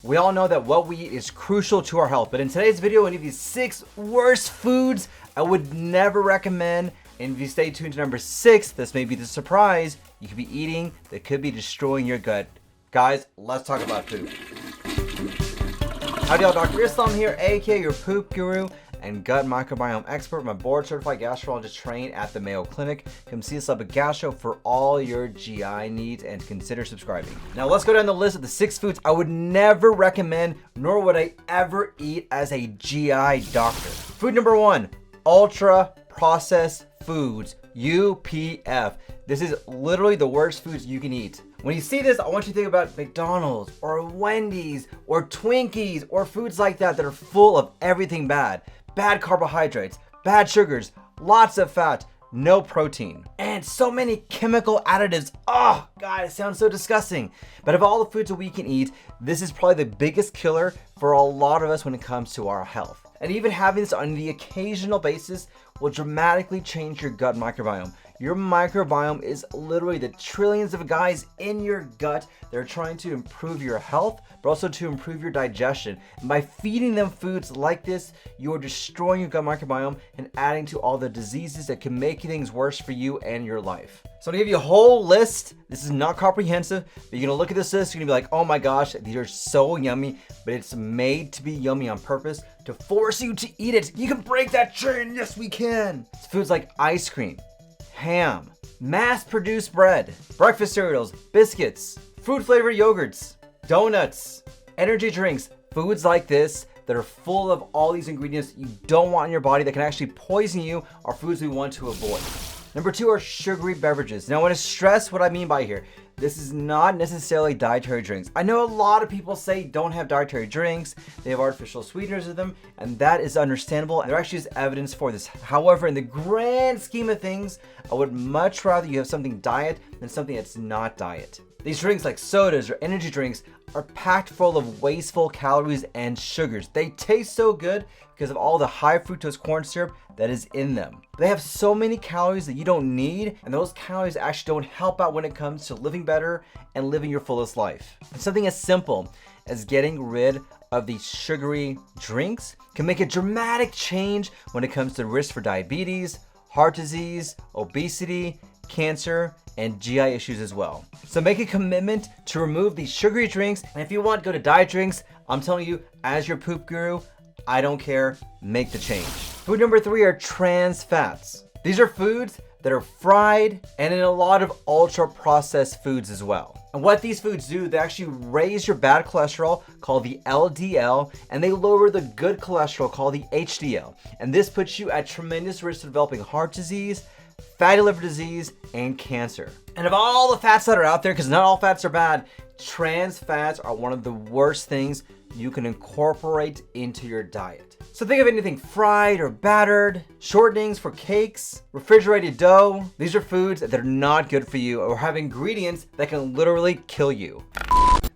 We all know that what we eat is crucial to our health, but in today's video, I need these 6 worst foods I would never recommend. And if you stay tuned to number 6, this may be the surprise you could be eating that could be destroying your gut. Guys, let's talk about food. Howdy y'all, Dr. Islam here, aka your poop guru and gut microbiome expert. I'm a board certified gastroenterologist trained at the Mayo Clinic. Come see us up at Gastro for all your GI needs and consider subscribing. Now let's go down the list of the 6 foods I would never recommend, nor would I ever eat as a GI doctor. Food number 1, ultra processed foods, UPF. This is literally the worst foods you can eat. When you see this, I want you to think about McDonald's or Wendy's or Twinkies or foods like that are full of everything bad. Bad carbohydrates, bad sugars, lots of fat, no protein, and so many chemical additives. Oh God, it sounds so disgusting. But of all the foods that we can eat, this is probably the biggest killer for a lot of us when it comes to our health. And even having this on the occasional basis will dramatically change your gut microbiome. Your microbiome is literally the trillions of guys in your gut that are trying to improve your health, but also to improve your digestion. And by feeding them foods like this, you are destroying your gut microbiome and adding to all the diseases that can make things worse for you and your life. So I'm gonna give you a whole list. This is not comprehensive, but you're gonna look at this list, you're gonna be like, oh my gosh, these are so yummy, but it's made to be yummy on purpose to force you to eat it. You can break that chain, yes we can. It's foods like ice cream, ham, mass-produced bread, breakfast cereals, biscuits, fruit-flavored yogurts, donuts, energy drinks, foods like this that are full of all these ingredients you don't want in your body that can actually poison you are foods we want to avoid. Number 2 are sugary beverages. Now I want to stress what I mean by here. This is not necessarily dietary drinks. I know a lot of people say don't have dietary drinks, they have artificial sweeteners in them, and that is understandable, and there actually is evidence for this. However, in the grand scheme of things, I would much rather you have something diet than something that's not diet. These drinks like sodas or energy drinks are packed full of wasteful calories and sugars. They taste so good because of all the high fructose corn syrup that is in them. They have so many calories that you don't need, and those calories actually don't help out when it comes to living better and living your fullest life. And something as simple as getting rid of these sugary drinks can make a dramatic change when it comes to risk for diabetes, heart disease, obesity, cancer, and GI issues as well. So make a commitment to remove these sugary drinks, and if you want, go to diet drinks. I'm telling you, as your poop guru, I don't care, make the change. Food number 3 are trans fats. These are foods that are fried and in a lot of ultra processed foods as well. And what these foods do, they actually raise your bad cholesterol called the LDL, and they lower the good cholesterol called the HDL. And this puts you at tremendous risk of developing heart disease, fatty liver disease, and cancer. And of all the fats that are out there, because not all fats are bad, trans fats are one of the worst things you can incorporate into your diet. So think of anything fried or battered, shortenings for cakes, refrigerated dough. These are foods that are not good for you or have ingredients that can literally kill you.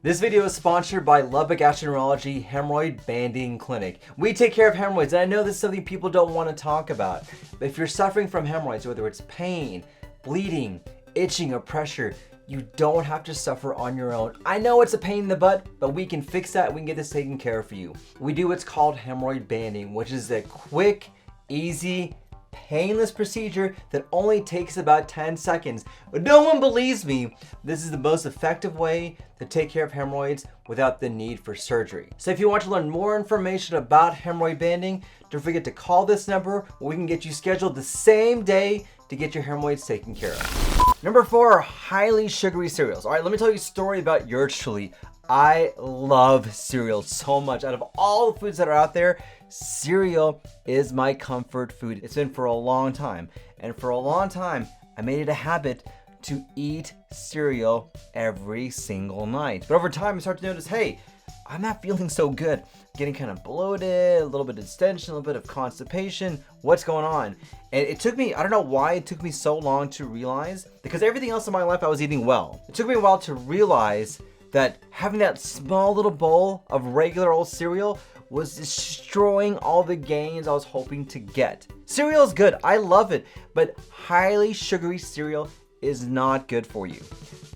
This video is sponsored by Lubbock Gastroenterology Hemorrhoid Banding Clinic. We take care of hemorrhoids, and I know this is something people don't want to talk about, but if you're suffering from hemorrhoids, whether it's pain, bleeding, itching, or pressure, you don't have to suffer on your own. I know it's a pain in the butt, but we can fix that. We can get this taken care of for you. We do what's called hemorrhoid banding, which is a quick, easy, painless procedure that only takes about 10 seconds. But no one believes me. This is the most effective way to take care of hemorrhoids without the need for surgery. So if you want to learn more information about hemorrhoid banding, don't forget to call this number where we can get you scheduled the same day to get your hemorrhoids taken care of. Number 4 are highly sugary cereals. All right, let me tell you a story about yours truly. I love cereal so much. Out of all the foods that are out there, cereal is my comfort food. It's been for a long time. And for a long time, I made it a habit to eat cereal every single night. But over time, I started to notice, hey, I'm not feeling so good. Getting kind of bloated, a little bit of distension, a little bit of constipation. What's going on? And it took me, I don't know why it took me so long to realize, because everything else in my life I was eating well. It took me a while to realize that having that small little bowl of regular old cereal was destroying all the gains I was hoping to get. Cereal is good, I love it, but highly sugary cereal is not good for you.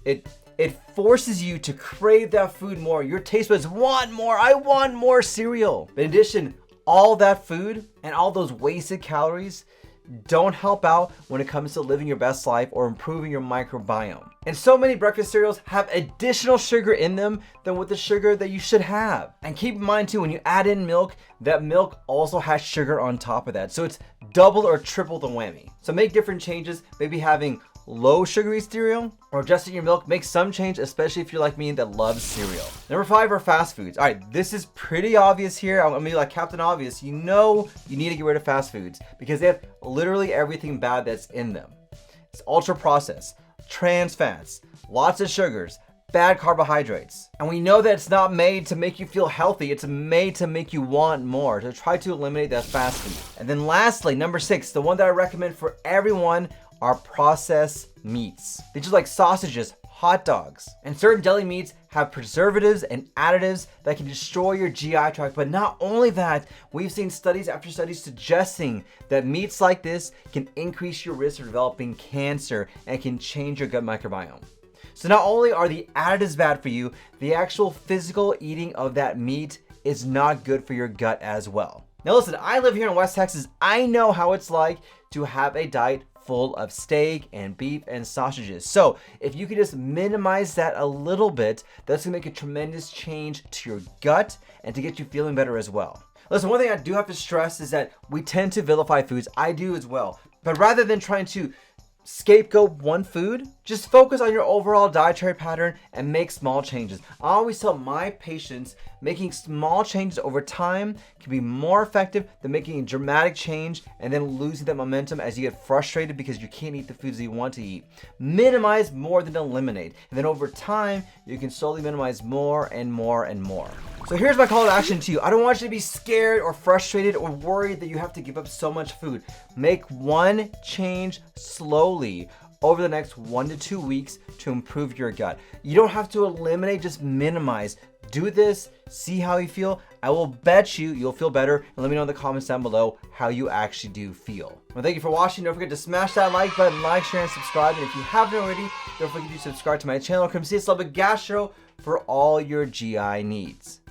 It it forces you to crave that food more. Your taste buds want more. I want more cereal. But in addition, all that food and all those wasted calories don't help out when it comes to living your best life or improving your microbiome. And so many breakfast cereals have additional sugar in them than with the sugar that you should have. And keep in mind too, when you add in milk, that milk also has sugar on top of that. So it's double or triple the whammy. So make different changes, maybe having low sugary cereal or adjusting your milk. Make some change, especially if you're like me that loves cereal. Number 5 are fast foods. All right, this is pretty obvious here. I'm gonna be like Captain Obvious. You know you need to get rid of fast foods because they have literally everything bad that's in them. It's ultra processed, trans fats, lots of sugars, bad carbohydrates. And we know that it's not made to make you feel healthy. It's made to make you want more. So try to eliminate that fast food. And then lastly, number 6, the one that I recommend for everyone are processed meats. These are like sausages, hot dogs, and certain deli meats have preservatives and additives that can destroy your GI tract. But not only that, we've seen studies after studies suggesting that meats like this can increase your risk of developing cancer and can change your gut microbiome. So not only are the additives bad for you, the actual physical eating of that meat is not good for your gut as well. Now listen, I live here in West Texas. I know how it's like to have a diet full of steak and beef and sausages. So if you could just minimize that a little bit, that's gonna make a tremendous change to your gut and to get you feeling better as well. Listen, one thing I do have to stress is that we tend to vilify foods. I do as well. But rather than trying to scapegoat one food, just focus on your overall dietary pattern and make small changes. I always tell my patients making small changes over time can be more effective than making a dramatic change and then losing that momentum as you get frustrated because you can't eat the foods that you want to eat. Minimize more than eliminate. And then over time, you can slowly minimize more and more and more. So here's my call to action to you. I don't want you to be scared or frustrated or worried that you have to give up so much food. Make one change slowly over the next 1 to 2 weeks to improve your gut. You don't have to eliminate, just minimize. Do this, see how you feel. I will bet you'll feel better, and let me know in the comments down below how you actually do feel. Well, thank you for watching. Don't forget to smash that like button, like, share, and subscribe. And if you haven't already, don't forget to subscribe to my channel. Come see us, Gastro, for all your GI needs.